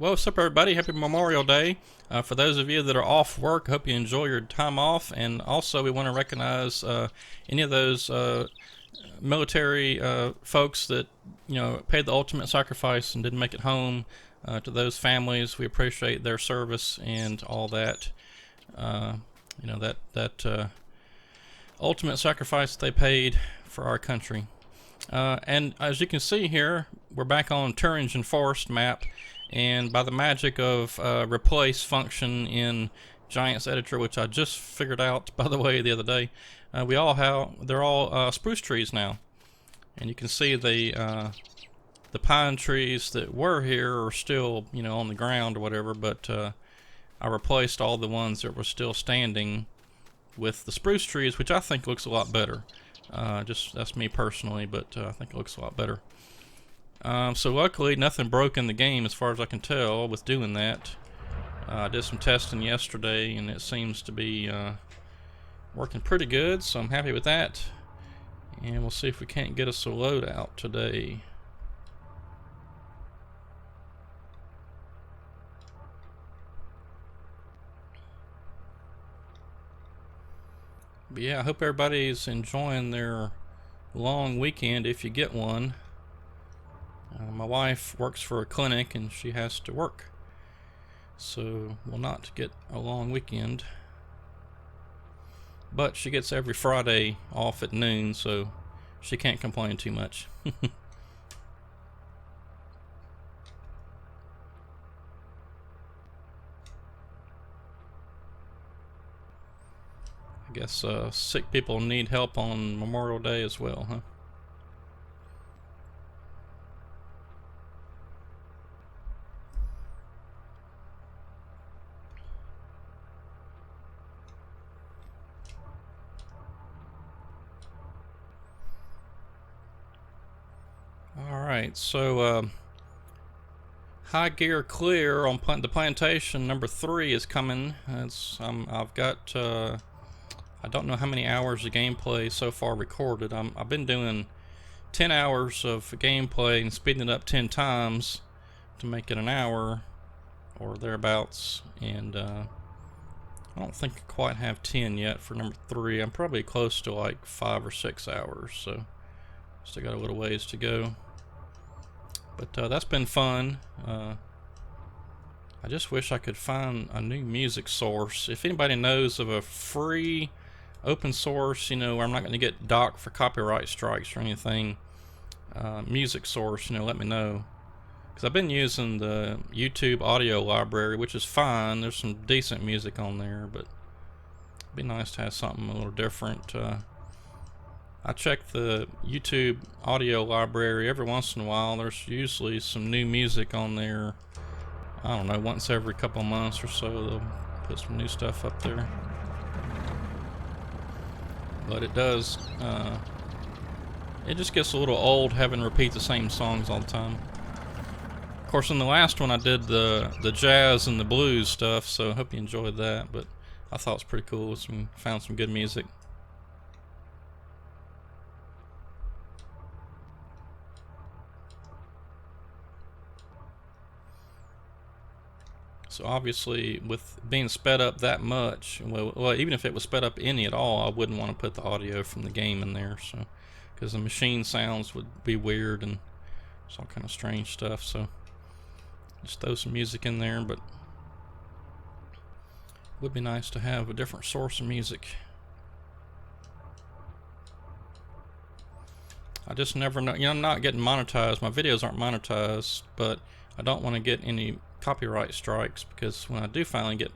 Well, what's up, everybody? Happy Memorial Day. For those of you that are off work, I hope you enjoy your time off. And also, we want to recognize any of those military folks that paid the ultimate sacrifice and didn't make it home. To those families, we appreciate their service and all that. That ultimate sacrifice they paid for our country. And as you can see here, we're back on Thuringen Forst map, and by the magic of replace function in Giants Editor, which I just figured out, by the way, the other day, they're all spruce trees now, and you can see the pine trees that were here are still on the ground or whatever, but I replaced all the ones that were still standing with the spruce trees, which I think looks a lot better. Just that's me personally, but I think it looks a lot better. So luckily nothing broke in the game as far as I can tell with doing that. I did some testing yesterday and it seems to be working pretty good, so I'm happy with that. And we'll see if we can't get us a loadout today. But yeah, I hope everybody's enjoying their long weekend if you get one. My wife works for a clinic and she has to work, so we'll not get a long weekend. But she gets every Friday off at noon, so she can't complain too much. I guess sick people need help on Memorial Day as well, huh? Alright, so high gear clear on the plantation number 3 is coming. I've got I don't know how many hours of gameplay so far recorded. I've been doing 10 hours of gameplay and speeding it up 10 times to make it an hour or thereabouts, and I don't think I quite have 10 yet for number 3. I'm probably close to like 5 or 6 hours, so still got a little ways to go. But that's been fun. I just wish I could find a new music source. If anybody knows of a free open source, where I'm not going to get docked for copyright strikes or anything, music source, let me know. Because I've been using the YouTube audio library, which is fine. There's some decent music on there, but it'd be nice to have something a little different. I check the YouTube audio library every once in a while. There's usually some new music on there. I don't know, once every couple months or so they'll put some new stuff up there. But it does, it just gets a little old having to repeat the same songs all the time. Of course, in the last one I did the jazz and the blues stuff, so I hope you enjoyed that. But I thought it was pretty cool. Found some good music. So obviously, with being sped up that much, well, even if it was sped up any at all, I wouldn't want to put the audio from the game in there, so because the machine sounds would be weird and it's all kind of strange stuff. So just throw some music in there, but it would be nice to have a different source of music. I just never know. I'm not getting monetized. My videos aren't monetized, but I don't want to get any copyright strikes, because when I do finally get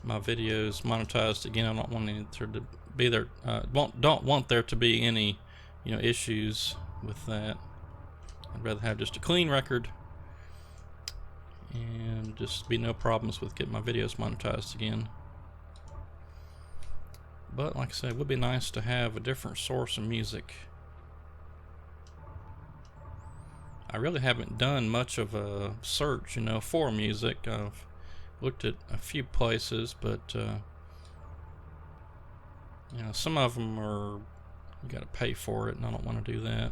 my videos monetized again, I don't want there to be don't want there to be any issues with that. I'd rather have just a clean record and just be no problems with getting my videos monetized again. But like I said, it would be nice to have a different source of music. I really haven't done much of a search, for music. I've looked at a few places, but some of them are, you got to pay for it, and I don't want to do that.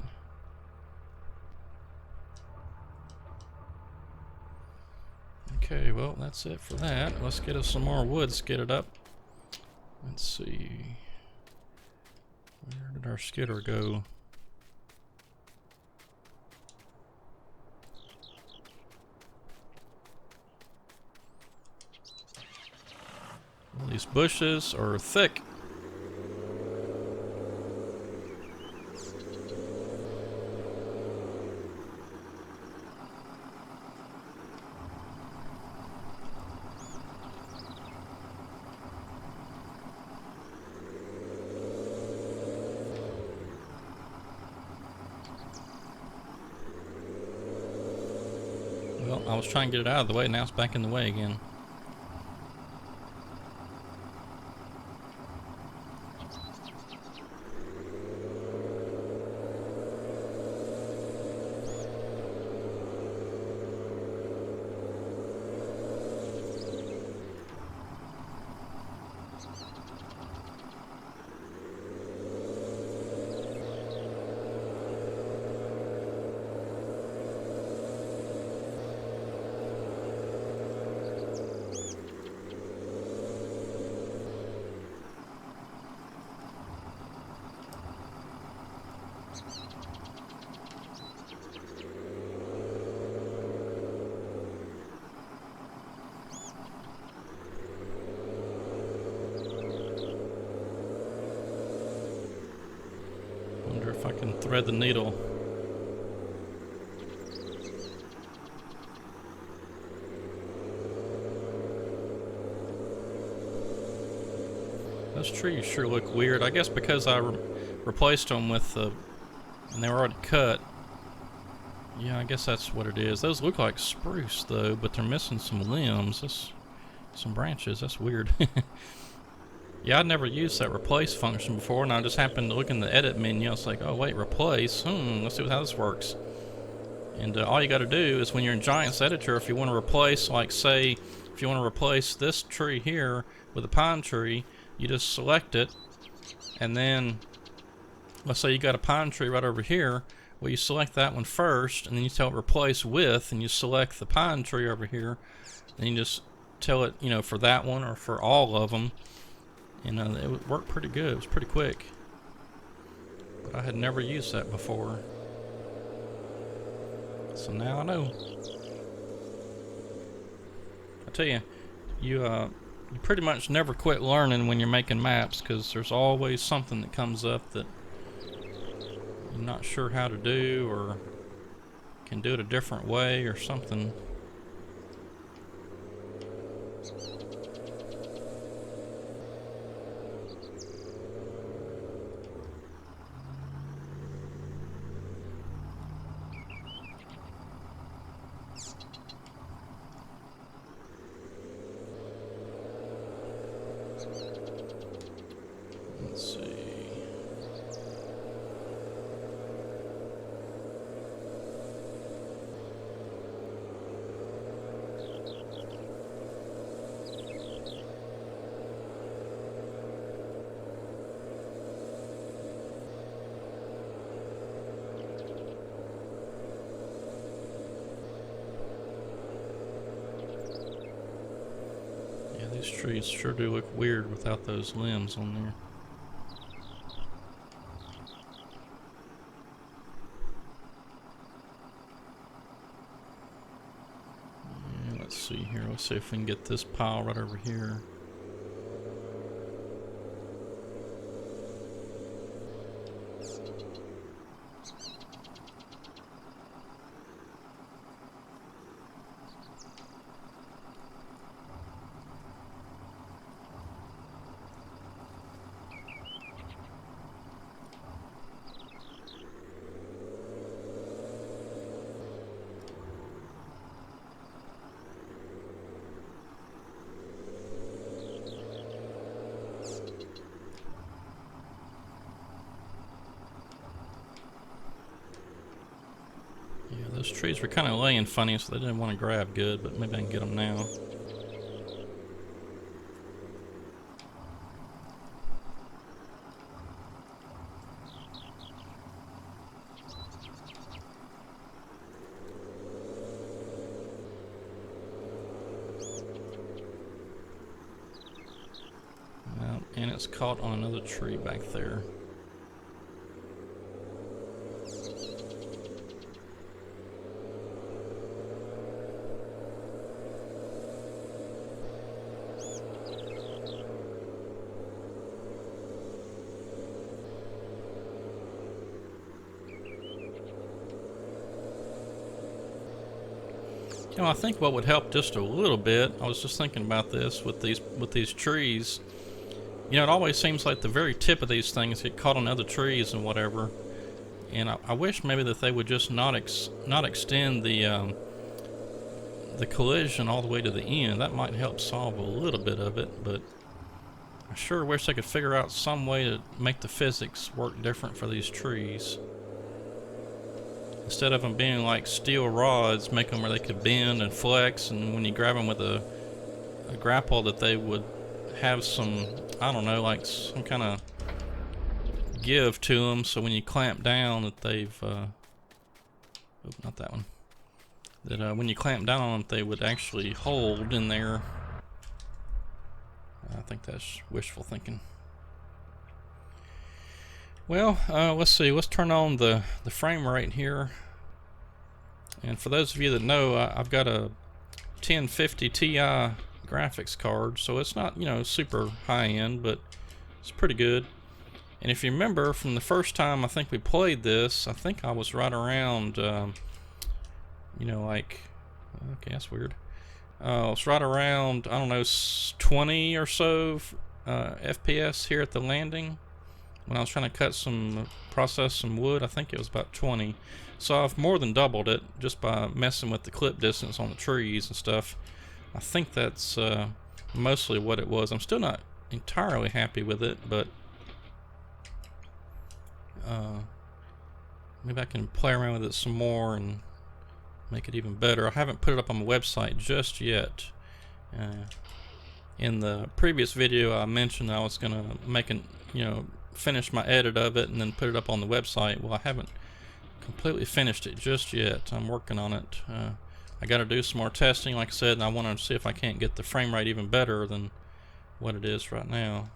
Okay, well, that's it for that. Let's get us some more wood, skid it up. Let's see. Where did our skidder go? Well, these bushes are thick. Well, I was trying to get it out of the way, now it's back in the way again. Wonder if I can thread the needle. Those trees sure look weird. I guess because I replaced them with and they were already cut. Yeah, I guess that's what it is. Those look like spruce though, but they're missing some limbs. That's some branches. That's weird. Yeah, I'd never used that replace function before, and I just happened to look in the edit menu. I was like, oh wait, replace. Let's see how this works. And all you got to do is when you're in Giants Editor, if you want to replace, like say, if you want to replace this tree here with a pine tree, you just select it, and then let's say you got a pine tree right over here. Well, you select that one first, and then you tell it replace with, and you select the pine tree over here, and you just tell it, you know, for that one or for all of them. And it worked pretty good. It was pretty quick. But I had never used that before. So now I know. I tell you, you pretty much never quit learning when you're making maps, because there's always something that comes up that you're not sure how to do, or can do it a different way or something. Let's see. Yeah, these trees sure do look weird without those limbs on there. Let's see here. Let's see if we can get this pile right over here. Those trees were kind of laying funny, so they didn't want to grab good, but maybe I can get them now. And it's caught on another tree back there. You know, I think what would help just a little bit, I was just thinking about this with these trees. You know, it always seems like the very tip of these things get caught on other trees and whatever. And I wish maybe that they would just not extend the collision all the way to the end. That might help solve a little bit of it, but I sure wish they could figure out some way to make the physics work different for these trees. Instead of them being like steel rods, make them where they could bend and flex, and when you grab them with a grapple, that they would have some, I don't know, like some kind of give to them, so when you clamp down that they've, not that one, that when you clamp down on them, they would actually hold in there. I think that's wishful thinking. Well, let's see. Let's turn on the frame rate here. And for those of you that know, I've got a 1050 Ti graphics card, so it's not, you know, super high end, but it's pretty good. And if you remember from the first time I think we played this, I think I was right around, you know, like, okay, that's weird. It's right around, I don't know, 20 or so FPS here at the landing. When I was trying to process some wood, I think it was about 20. So I've more than doubled it just by messing with the clip distance on the trees and stuff. I think that's mostly what it was. I'm still not entirely happy with it, but maybe I can play around with it some more and make it even better. I haven't put it up on the website just yet. In the previous video, I mentioned I was gonna finish my edit of it and then put it up on the website. Well, I haven't completely finished it just yet. I'm working on it. I got to do some more testing, like I said, and I want to see if I can't get the frame rate even better than what it is right now.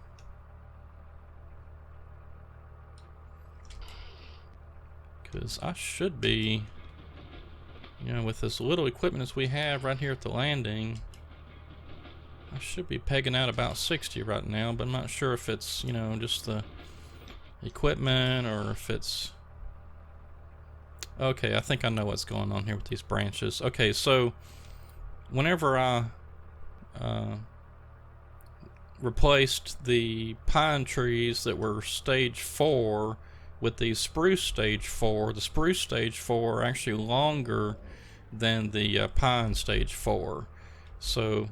Because I should be, you know, with as little equipment as we have right here at the landing, I should be pegging out about 60 right now, but I'm not sure if it's, you know, just the equipment or if it's... Okay, I think I know what's going on here with these branches. Okay, so whenever I replaced the pine trees that were stage 4 with the spruce stage 4, the spruce stage 4 are actually longer than the pine stage 4. So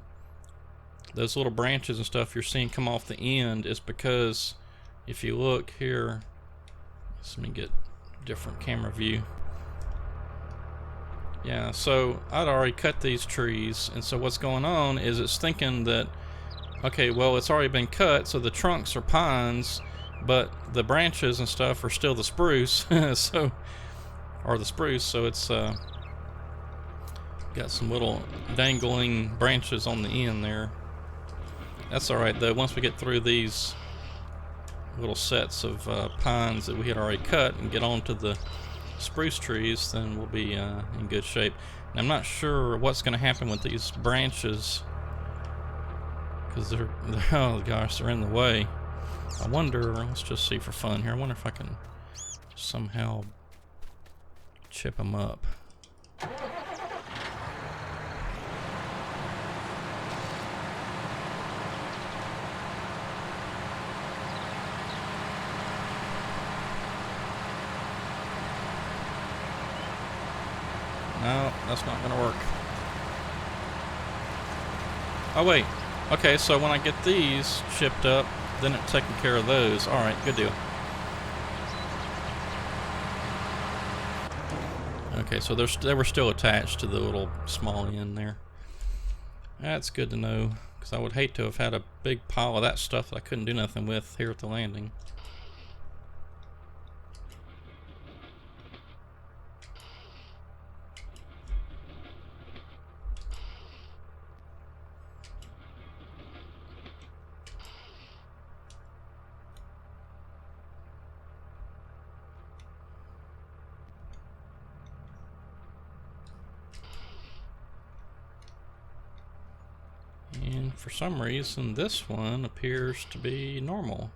those little branches and stuff you're seeing come off the end is because if you look here, let me get a different camera view. Yeah, so I'd already cut these trees, and so what's going on is it's thinking that, okay, well, it's already been cut, so the trunks are pines, but the branches and stuff are still the spruce, so it's got some little dangling branches on the end there. That's alright though. Once we get through these little sets of pines that we had already cut and get onto the spruce trees, then we'll be in good shape. And I'm not sure what's going to happen with these branches because they're oh gosh, they're in the way. I wonder, let's just see for fun here, I wonder if I can somehow chip them up. No, that's not gonna work. Oh wait, okay, so when I get these chipped up, then it's taking care of those. Alright, good deal. Okay, so they were still attached to the little small end there. That's good to know, because I would hate to have had a big pile of that stuff that I couldn't do nothing with here at the landing. And for some reason, this one appears to be normal.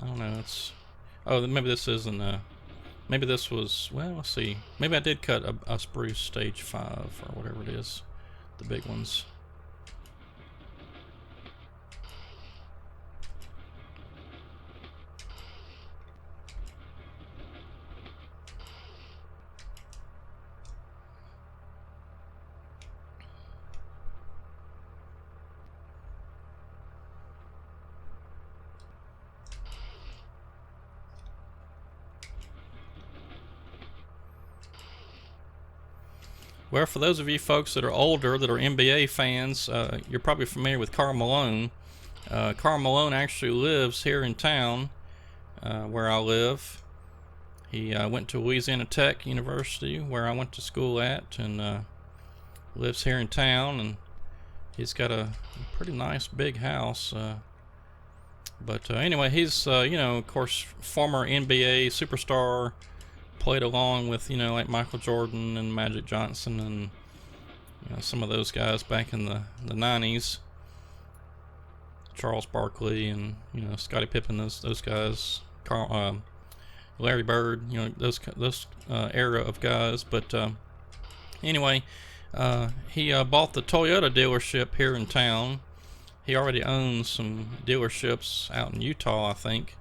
I don't know, it's... Oh, maybe this isn't maybe this was... Well, let's see. Maybe I did cut a Spruce Stage 5, or whatever it is. The big ones. Well, for those of you folks that are older, that are NBA fans, you're probably familiar with Karl Malone. Karl Malone actually lives here in town, where I live. He went to Louisiana Tech University, where I went to school at, and lives here in town. And he's got a pretty nice big house. But anyway, he's, you know, of course, former NBA superstar. Played along with, you know, like Michael Jordan and Magic Johnson and, you know, some of those guys back in the 90s. Charles Barkley and, you know, Scottie Pippen, those guys. Larry Bird, you know, those era of guys. But anyway, he bought the Toyota dealership here in town. He already owns some dealerships out in Utah, I think,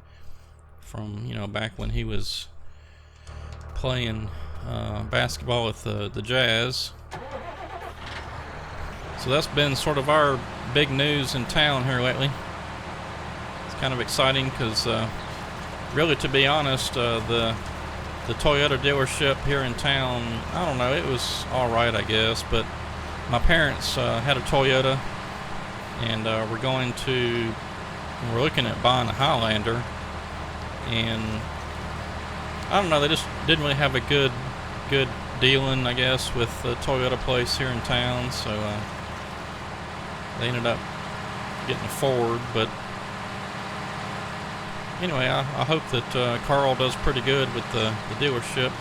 from, you know, back when he was playing basketball with the Jazz. So that's been sort of our big news in town here lately. It's kind of exciting because really, to be honest, the Toyota dealership here in town, I don't know, it was alright, I guess, but my parents had a Toyota, and we're looking at buying a Highlander, and I don't know, they just didn't really have a good dealing, I guess, with the Toyota place here in town, so they ended up getting a Ford. But anyway, I hope that Carl does pretty good with the dealership.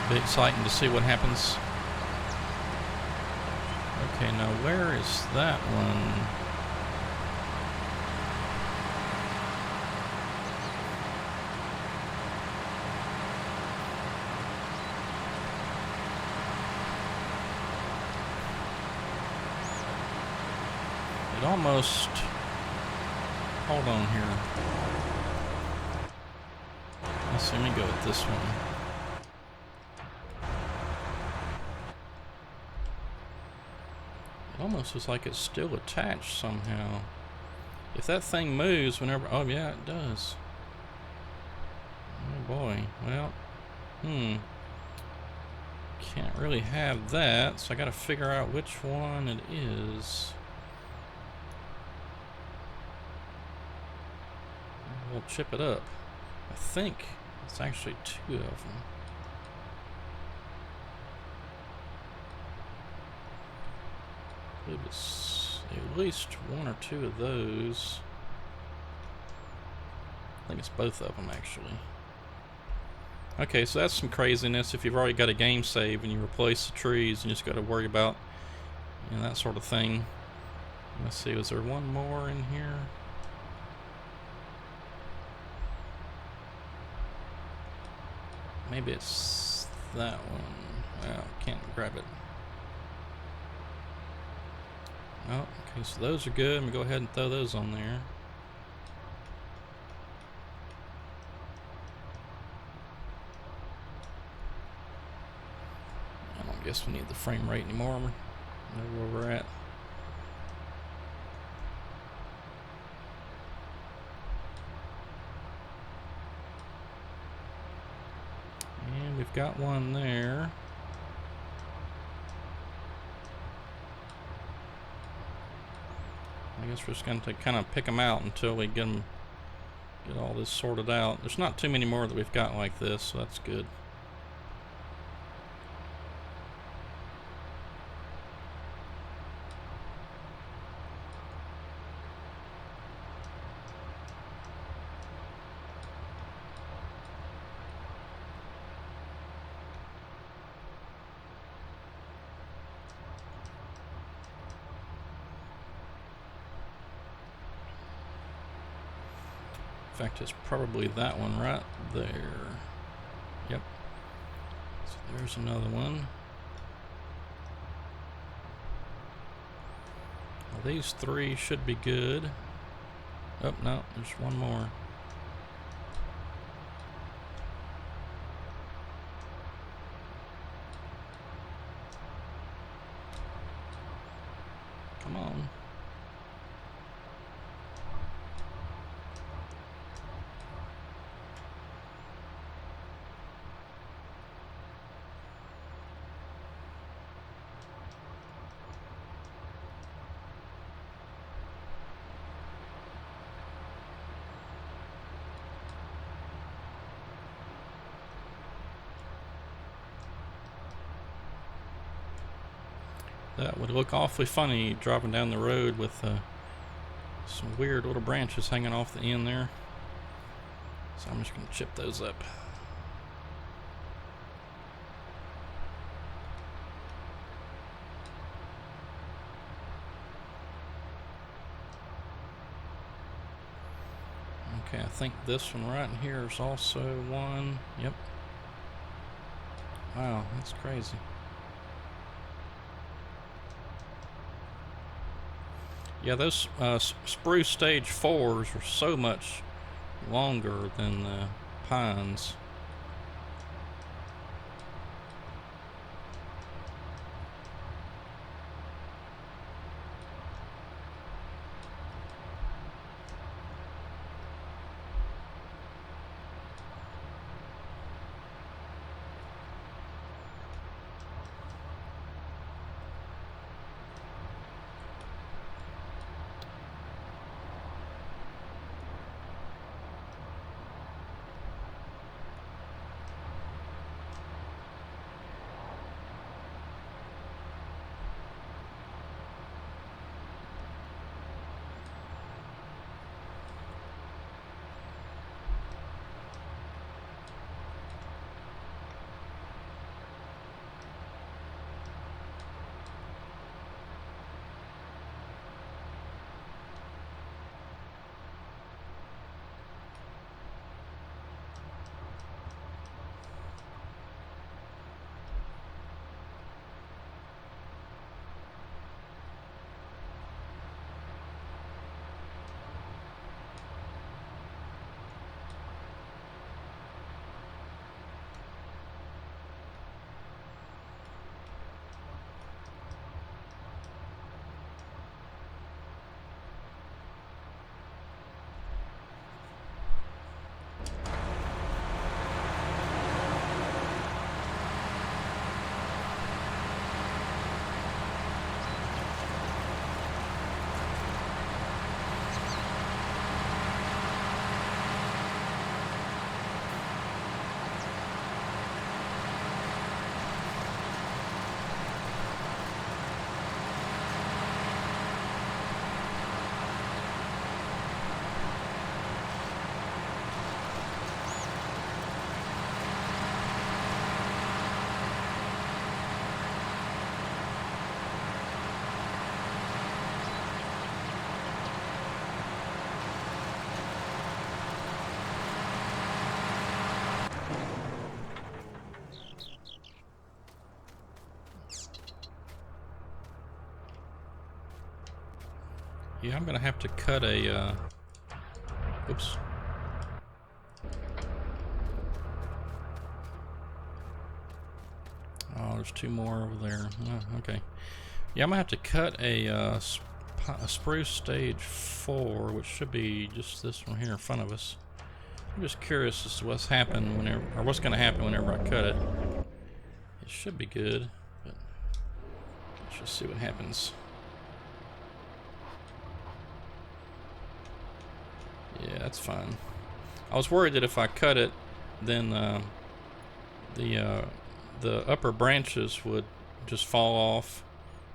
Be exciting to see what happens. Okay, now where is that one? It almost... Hold on here. Let's see, let me go with this one. It almost looks like it's still attached somehow. If that thing moves whenever... Oh, yeah, it does. Oh, boy. Well, can't really have that, so I gotta figure out which one it is. We'll chip it up. I think it's actually two of them. I believe it's at least one or two of those. I think it's both of them, actually. Okay, so that's some craziness. If you've already got a game save and you replace the trees, you just got to worry about, you know, that sort of thing. Let's see, was there one more in here? Maybe it's that one. Well, can't grab it. Oh, okay, so those are good. I'm gonna go ahead and throw those on there. I don't guess we need the frame rate anymore. We know where we're at. And we've got one there. I guess we're just going to kind of pick them out until we get all this sorted out. There's not too many more that we've got like this, so that's good. fact, it's probably that one right there. Yep. So there's another one. Well, these three should be good. Oh, no, there's one more. Come on. That would look awfully funny driving down the road with some weird little branches hanging off the end there. So I'm just going to chip those up. Okay, I think this one right in here is also one. Yep. Wow, that's crazy. Yeah, those spruce stage 4s are so much longer than the pines. Yeah, I'm gonna have to cut a, oops. Oh, there's two more over there. Oh, okay. Yeah, I'm gonna have to cut a spruce stage 4, which should be just this one here in front of us. I'm just curious as to what's happened whenever, or what's gonna happen whenever I cut it. It should be good, but let's just see what happens. Yeah, that's fine. I was worried that if I cut it, then the upper branches would just fall off,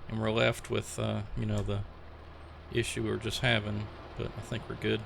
and we're left with you know, the issue we were just having. But I think we're good.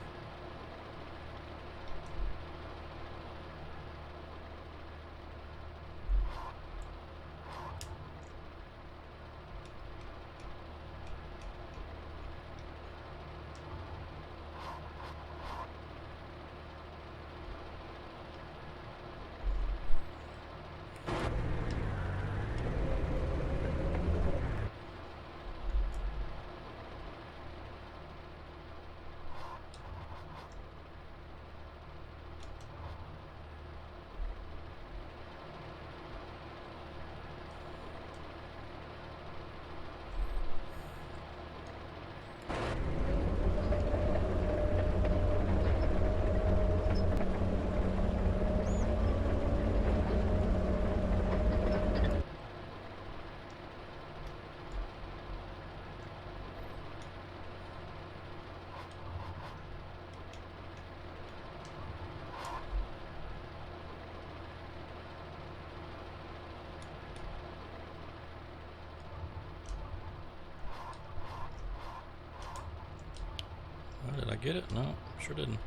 Oh, did I get it? No, sure didn't.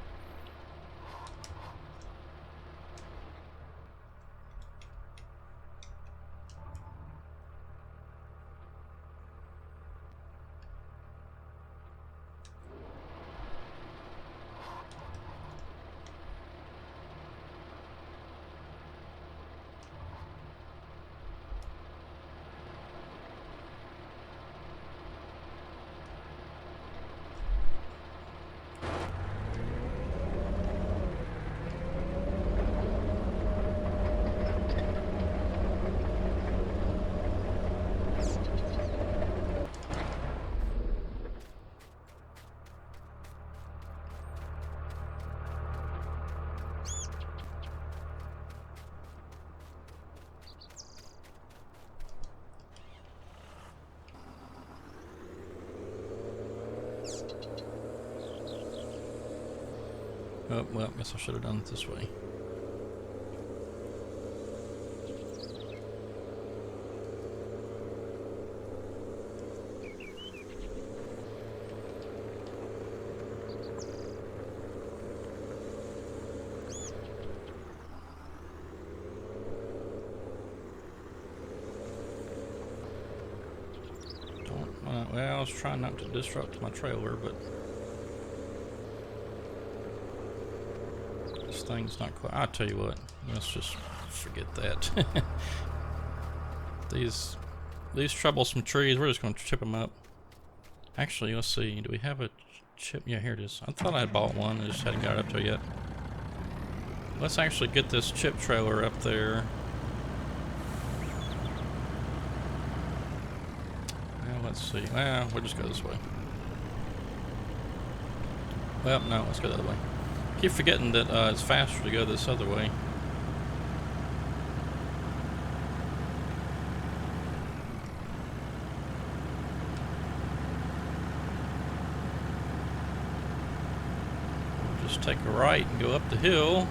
Oh, well, I guess I should have done it this way. Well, I was trying not to disrupt my trailer, but this thing's not quite. I'll tell you what, let's just forget that. These troublesome trees, we're just going to chip them up. Actually, let's see, do we have a chip? Yeah, here it is. I thought I had bought one, I just hadn't got it up there yet. Let's actually get this chip trailer up there. Let's see. Well, we'll just go this way. Well, no, let's go the other way. Keep forgetting that it's faster to go this other way. We'll just take a right and go up the hill.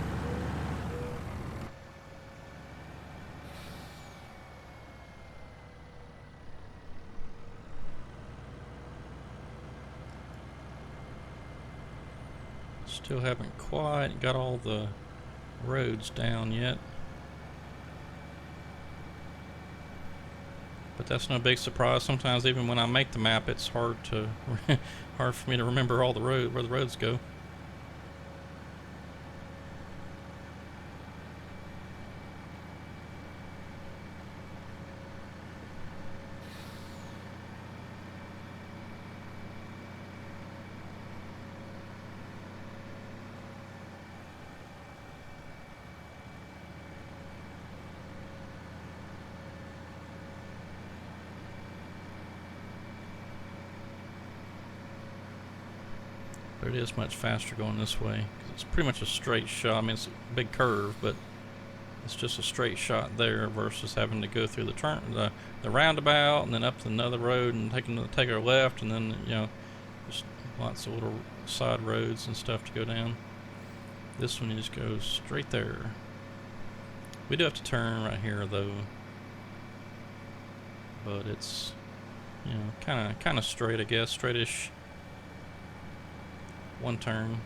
Still haven't quite got all the roads down yet. But that's no big surprise. Sometimes even when I make the map, it's hard for me to remember all the where the roads go. But it is much faster going this way, 'cause it's pretty much a straight shot. I mean, it's a big curve, but it's just a straight shot there versus having to go through the roundabout and then up another road and take a left, and then, you know, just lots of little side roads and stuff to go down. This one you just go straight there. We do have to turn right here though, but it's, you know, kind of straight, I guess, straightish. One turn.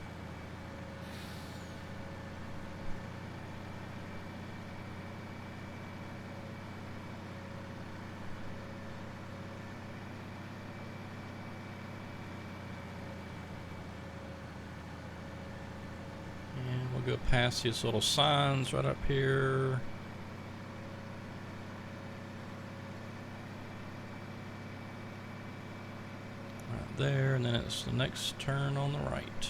And we'll go past these little signs right up here. There, and then it's the next turn on the right.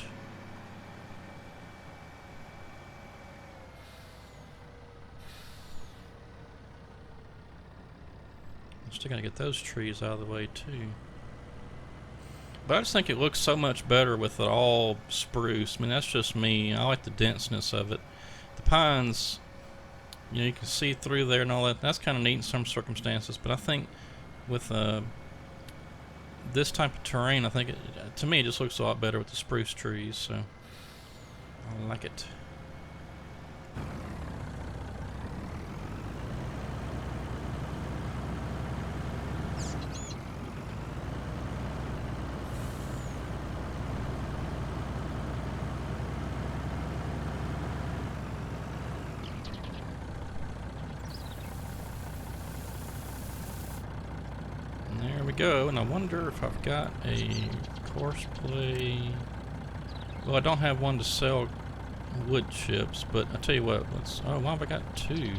I'm still gonna get those trees out of the way too. But I just think it looks so much better with it all spruce. I mean, that's just me. I like the denseness of it. The pines, you know, you can see through there and all that. That's kind of neat in some circumstances, but I think with this type of terrain, I think to me it just looks a lot better with the spruce trees, so I like it. go, and I wonder if I've got a course play. Well, I don't have one to sell wood chips, but I tell you what, let's. Oh, why have I got two?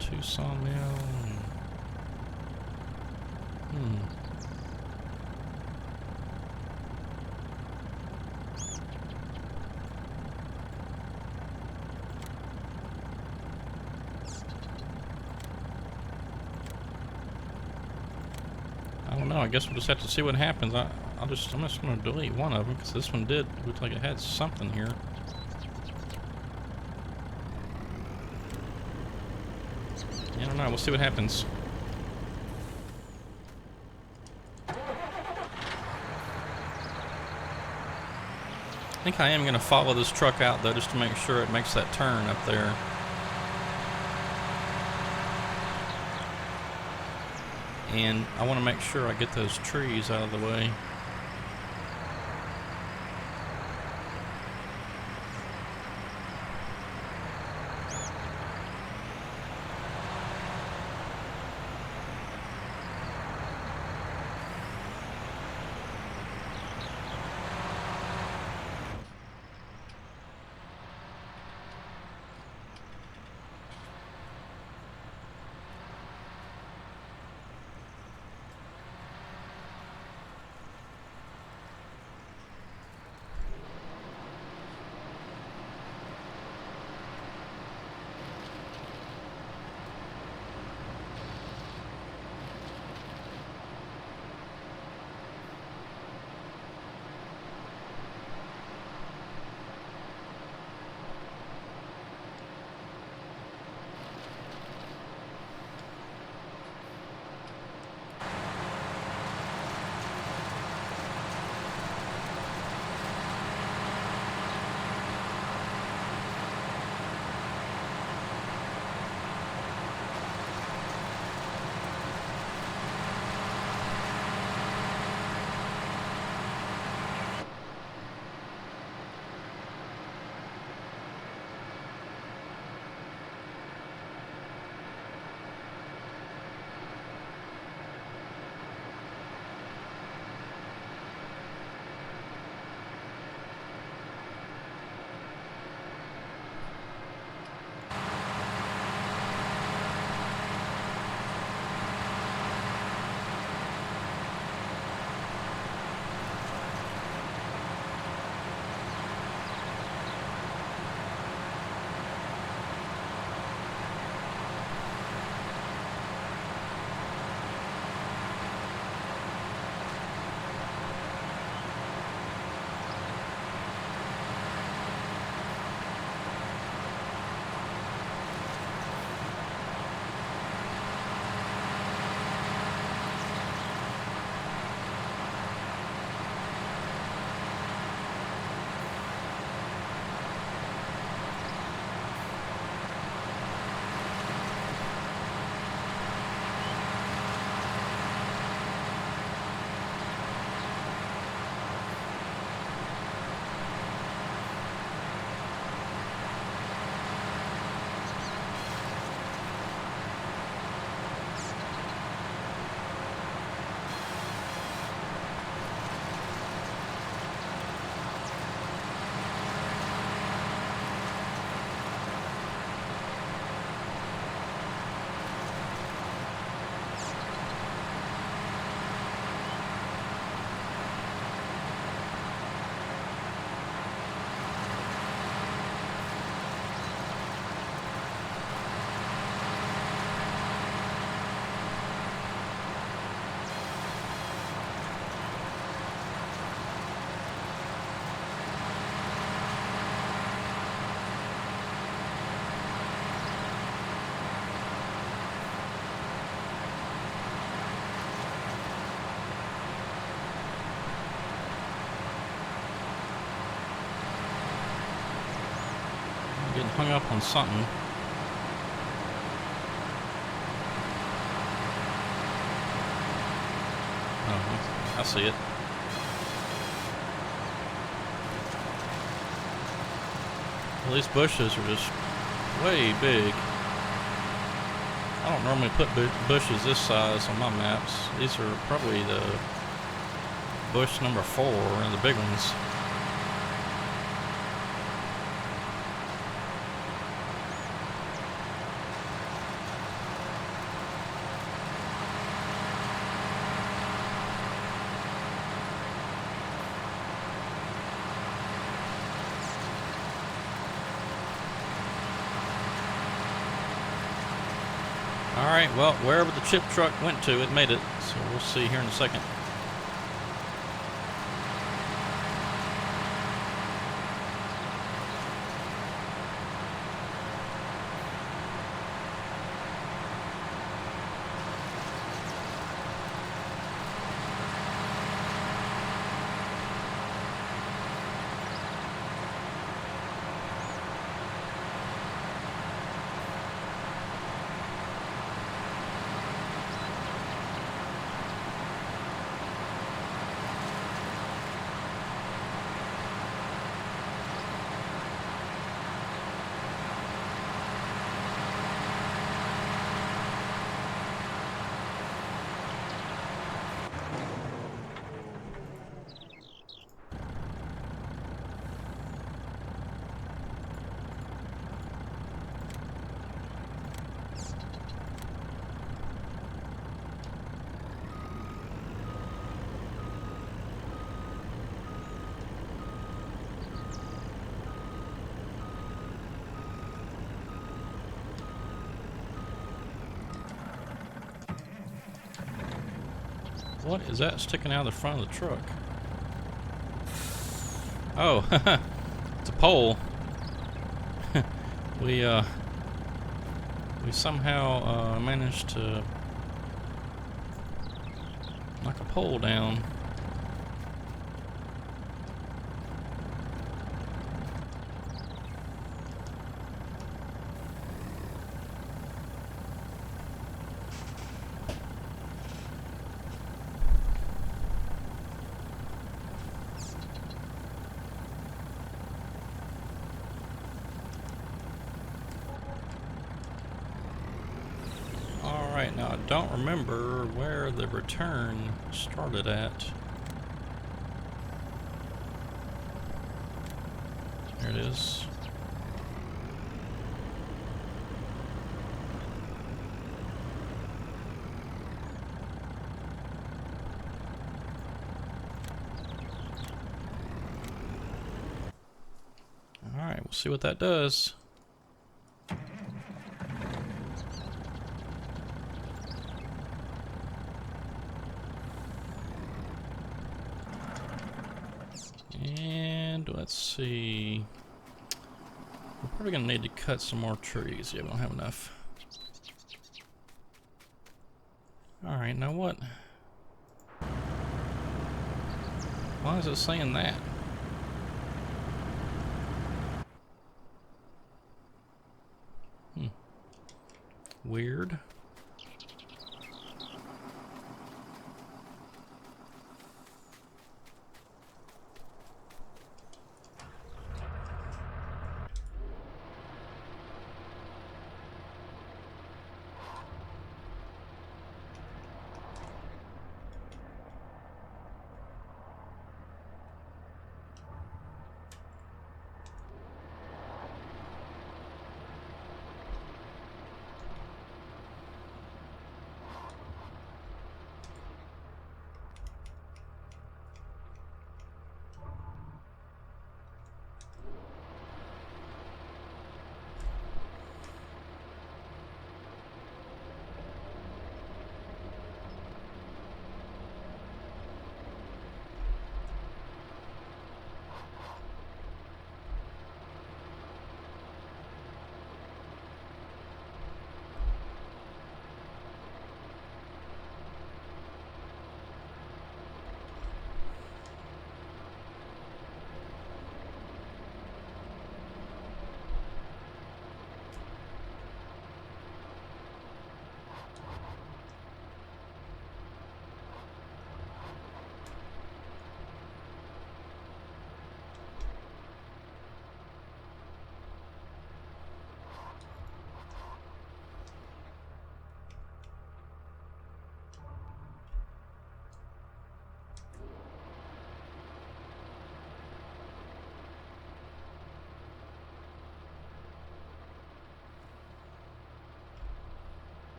Two sawmill. I don't know. I guess we'll just have to see what happens. I'm just going to delete one of them because this one did look like it had something here. I don't know. We'll see what happens. I think I am going to follow this truck out though, just to make sure it makes that turn up there. And I want to make sure I get those trees out of the way. Getting hung up on something. Oh, I see it. Well, these bushes are just way big. I don't normally put bushes this size on my maps. These are probably the bush number 4 and the big ones. Alright, well, wherever the chip truck went to, it made it. So we'll see here in a second. What is that sticking out of the front of the truck? Oh, it's a pole. we somehow managed to knock a pole down. Alright, now I don't remember where the return started at. There it is. Alright, we'll see what that does. And let's see. We're probably gonna need to cut some more trees. Yeah, we don't have enough. Alright, now what? Why is it saying that? Weird.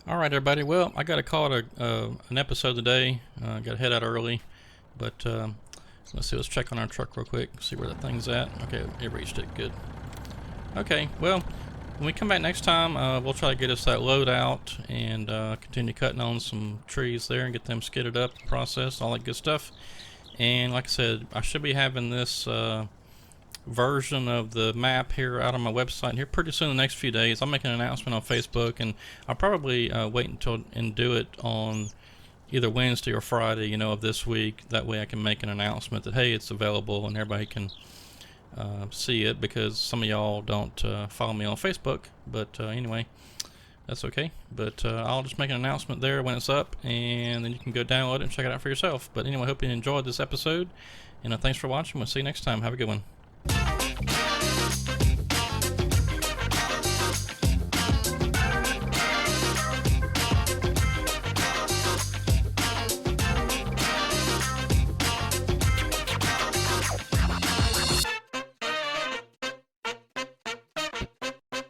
All right, everybody. Well, I got to call it an episode today. Got to head out early, but let's see. Let's check on our truck real quick. See where that thing's at. Okay, it reached it. Good. Okay. Well, when we come back next time, we'll try to get us that load out and continue cutting on some trees there and get them skidded up, processed, all that good stuff. And like I said, I should be having this version of the map here out on my website here pretty soon in the next few days. I'll make an announcement on Facebook, and I'll probably wait until and do it on either Wednesday or Friday, of this week. That way I can make an announcement that, hey, it's available and everybody can see it, because some of y'all don't follow me on Facebook. But anyway, that's okay. But I'll just make an announcement there when it's up, and then you can go download it and check it out for yourself. But anyway, I hope you enjoyed this episode, and thanks for watching. We'll see you next time. Have a good one.